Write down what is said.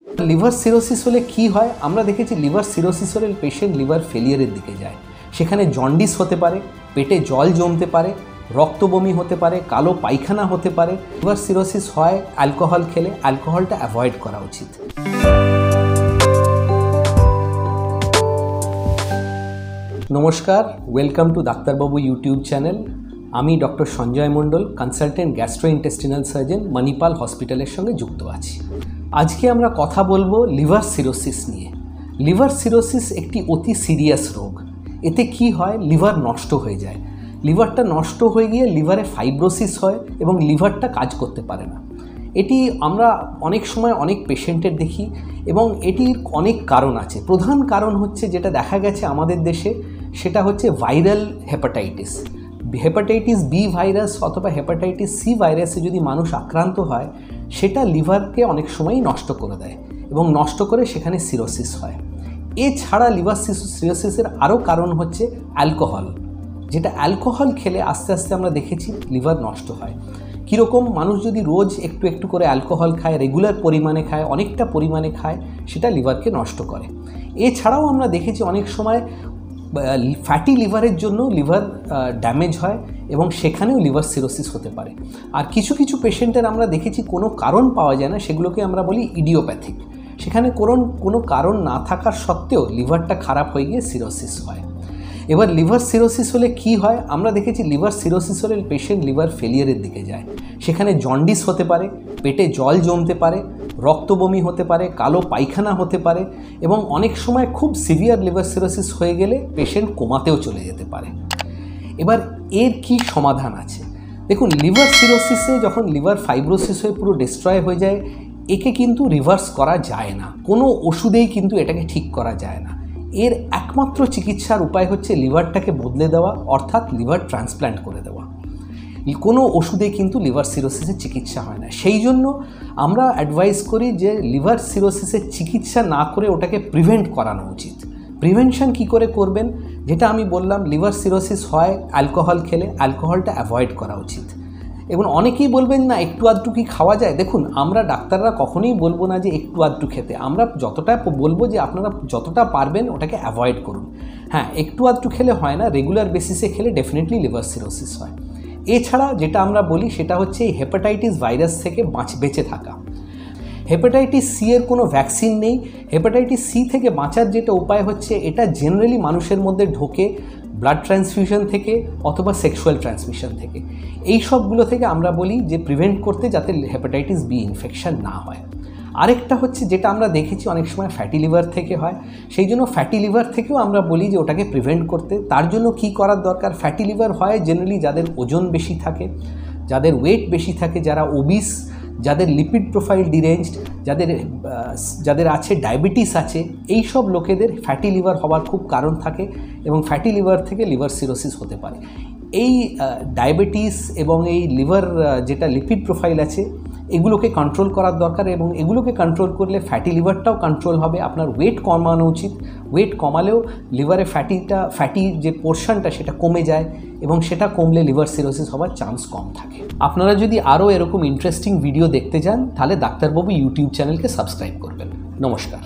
Liver cirrhosis হলে কি হয়? আমরা দেখেছি লিভার সিরোসিস হলে পেশেন্ট লিভার ফেলিয়ারের দিকে যায়। সেখানে জন্ডিস হতে পারে, পেটে জল জমতে পারে, রক্তবমি হতে পারে, কালো পায়খানা হতে পারে। লিভার সিরোসিস হয় অ্যালকোহল খেলে। অ্যালকোহলটা অ্যাভয়েড করা উচিত। নমস্কার, ওয়েলকাম টু ডাক্তারবাবু ইউটিউব চ্যানেল। আমি ডক্টর সঞ্জয় মণ্ডল, কনসালটেন্ট গ্যাস্ট্রোইন্টেস্টিনাল সার্জন, মণিপাল হসপিটালের সঙ্গে যুক্ত আছি। আজকে আমরা কথা বলবো লিভার সিরোসিস নিয়ে। লিভার সিরোসিস একটি অতি সিরিয়াস রোগ। এতে কি হয়? লিভার নষ্ট হয়ে যায়। লিভারটা নষ্ট হয়ে গিয়ে লিভারে ফাইব্রোসিস হয় এবং লিভারটা কাজ করতে পারে না। এটি আমরা অনেক সময় অনেক পেশেন্টের দেখি এবং এটির অনেক কারণ আছে। প্রধান কারণ হচ্ছে, যেটা দেখা গেছে আমাদের দেশে, সেটা হচ্ছে viral hepatitis. Hepatitis B virus অথবা হেপাটাইটিস সি ভাইরাসে যদি মানুষ আক্রান্ত হয়, সেটা লিভারকে অনেক সময়ই নষ্ট করে দেয় এবং নষ্ট করে সেখানে সিরোসিস হয়। এছাড়া লিভার সিরোসিসের আরও কারণ হচ্ছে অ্যালকোহল। যেটা অ্যালকোহল খেলে আস্তে আস্তে আমরা দেখেছি লিভার নষ্ট হয়। কীরকম? মানুষ যদি রোজ একটু একটু করে অ্যালকোহল খায়, রেগুলার পরিমাণে খায়, অনেকটা পরিমাণে খায়, সেটা লিভারকে নষ্ট করে। এছাড়াও আমরা দেখেছি অনেক সময় ফ্যাটি লিভারের জন্য লিভার ড্যামেজ হয় এবং সেখানেও লিভার সিরোসিস হতে পারে। আর কিছু কিছু পেশেন্টের আমরা দেখেছি কোনো কারণ পাওয়া যায় না, সেগুলোকে আমরা বলি ইডিওপ্যাথিক। সেখানে কোনো কারণ না থাকার সত্ত্বেও লিভারটা খারাপ হয়ে গিয়ে সিরোসিস হয়। এবার লিভার সিরোসিস হলে কি হয়? আমরা দেখেছি লিভার সিরোসিস হলে পেশেন্ট লিভার ফেলিয়ারের দিকে যায়। সেখানে জন্ডিস হতে পারে, পেটে জল জমতে পারে, রক্তবমি হতে পারে, কালো পায়খানা হতে পারে এবং অনেক সময় খুব সিভিয়ার লিভার সিরোসিস হয়ে গেলে পেশেন্ট কোমাতেও চলে যেতে পারে। এবার এর কি সমাধান আছে? দেখুন, লিভার সিরোসিসে যখন লিভার ফাইব্রোসিস হয়ে পুরো ডিস্ট্রয় হয়ে যায়, একে কিন্তু রিভার্স করা যায় না। কোনো ওষুধেই কিন্তু এটাকে ঠিক করা যায় না। এর একমাত্র চিকিৎসার উপায় হচ্ছে লিভারটাকে বদলে দেওয়া, অর্থাৎ লিভার ট্রান্সপ্ল্যান্ট করে দেওয়া। কোনো ওষুধে কিন্তু লিভার সিরোসিসের চিকিৎসা হয় না। সেই জন্য আমরা অ্যাডভাইস করি যে লিভার সিরোসিসের চিকিৎসা না করে ওটাকে প্রিভেন্ট করানো উচিত। প্রিভেনশন কি করে করবেন? যেটা আমি বললাম, লিভার সিরোসিস হয় অ্যালকোহল খেলে। অ্যালকোহলটা অ্যাভয়েড করা উচিত। এবং অনেকেই বলবেন না, একটু আধটু কি খাওয়া যায়? দেখুন, আমরা ডাক্তাররা কখনোই বলবো না যে একটু আধটু খেতে। আমরা যতটা বলবো যে আপনারা যতটা পারবেন ওটাকে অ্যাভয়েড করুন। হ্যাঁ, একটু আধটু খেলে হয় না, রেগুলার বেসিসে খেলে ডেফিনেটলি লিভার সিরোসিস হয়। এছাড়া যেটা আমরা বলি সেটা হচ্ছে এই হেপাটাইটিস ভাইরাস থেকে বেঁচে থাকা। হেপাটাইটিস সি এর কোনো ভ্যাকসিন নেই। হেপাটাইটিস সি থেকে বাঁচার যেটা উপায় হচ্ছে, এটা জেনারেলি মানুষের মধ্যে ঢোকে ব্লাড ট্রান্সফিউশন থেকে অথবা সেক্সুয়াল ট্রান্সমিশন থেকে। এই সবগুলো থেকে আমরা বলি যে প্রিভেন্ট করতে, যাতে হেপাটাইটিস বি ইনফেকশন না হয়। আরেকটা হচ্ছে, যেটা আমরা দেখেছি অনেক সময় ফ্যাটি লিভার থেকে হয়, সেই জন্য ফ্যাটি লিভার থেকেও আমরা বলি যে ওটাকে প্রিভেন্ট করতে। তার জন্য কি করার দরকার? ফ্যাটি লিভার হয় জেনারেলি যাদের ওজন বেশি থাকে, যাদের ওয়েট বেশি থাকে, যারা ওবিস, যাদের লিপিড প্রোফাইল ডিরেঞ্জড, যাদের আছে ডায়াবেটিস আছে, এই সব লোকেদের ফ্যাটি লিভার হওয়ার খুব কারণ থাকে এবং ফ্যাটি লিভার থেকে লিভার সিরোসিস হতে পারে। এই ডায়াবেটিস এবং এই লিভার যেটা লিপিড প্রোফাইল আছে, এগুলোকে কন্ট্রোল করার দরকার এবং এগুলোকে কন্ট্রোল করলে ফ্যাটি লিভারটাও কন্ট্রোল হবে। আপনার ওয়েট কমানো উচিত। ওয়েট কমালেও লিভারে ফ্যাটি যে পোর্শনটা সেটা কমে যায় এবং সেটা কমলে লিভার সিরোসিস হওয়ার চান্স কম থাকে। আপনারা যদি আরও এরকম ইন্টারেস্টিং ভিডিও দেখতে চান, তাহলে ডাক্তারবাবু ইউটিউব চ্যানেলকে সাবস্ক্রাইব করবেন। নমস্কার।